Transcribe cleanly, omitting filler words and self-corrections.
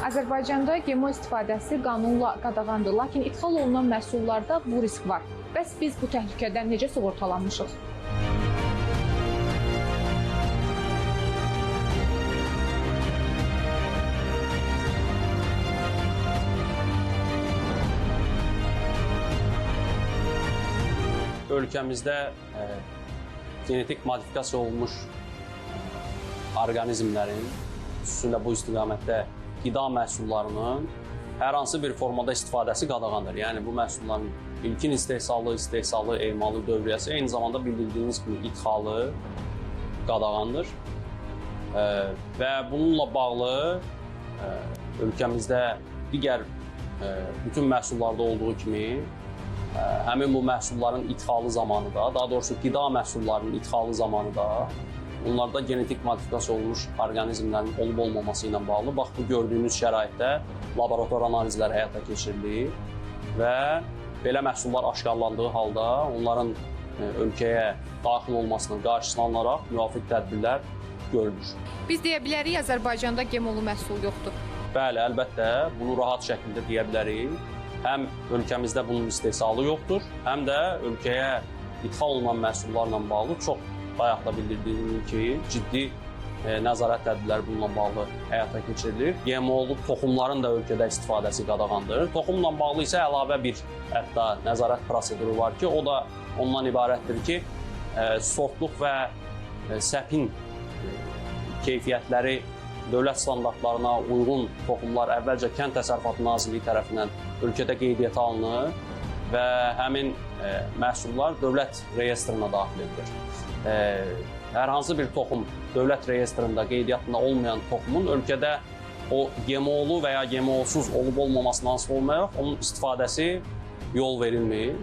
Azərbaycanda GMO istifadəsi qanunla qadağandır, lakin ixal olunan məhsullarda bu risk var. Bəs biz bu təhlükədən necə sığortalanmışıq? Ölkəmizdə genetik modifikasiya olunmuş orqanizmlərin, xüsusilə bu istiqamətdə qida məhsullarının hər hansı bir formada istifadəsi qadağandır. Yəni bu məhsulların ilkin istehsalı, emalı, dövriyyəsi, eyni zamanda bildirdiyiniz kimi idxalı qadağandır. Və bununla bağlı ölkəmizdə digər bütün məhsullarda olduğu kimi həmin bu məhsulların idxalı zamanı da, daha doğrusu qida məhsullarının idxalı zamanı da onlarda genetik modifikasiya olunmuş orqanizmlərin olub-olmaması ilə bağlı bax bu gördüyünüz şəraitdə laborator analizlər həyata keçirilir və belə məhsullar aşkarlandığı halda onların ölkəyə daxil olmasının qarşısını alınaraq müvafiq tədbirlər görülür. Biz deyə bilərik, Azərbaycanda GMO-lu məhsul yoxdur. Bəli, əlbəttə, bunu rahat şəkildə deyə bilərik. Həm ölkəmizdə bunun istehsalı yoxdur, həm də ölkəyə idxal olunan məhsullarla bağlı çox bayaqda bildirdiyim ki, ciddi nəzarət tədbirləri bununla bağlı həyata keçirilir. GMO-lu toxumların da ölkədə istifadəsi qadağandır. Toxumla bağlı isə əlavə bir hətta nəzarət proseduru var ki, o da ondan ibarətdir ki, sortluq və səpin keyfiyyətləri dövlət standartlarına uyğun toxumlar əvvəlcə Kənd Təsərrüfatı Nazirliyi tərəfindən ölkədə qeydiyyata alınır və həmin məhsullar dövlət reyestrına daxil edilir. Hər hansı bir toxum dövlət reyestrində qeydiyyatında olmayan toxumun ölkədə o GMO-lu və ya GMO-suz olub-olmamasından asılı olmayaraq onun istifadəsi yol verilmir.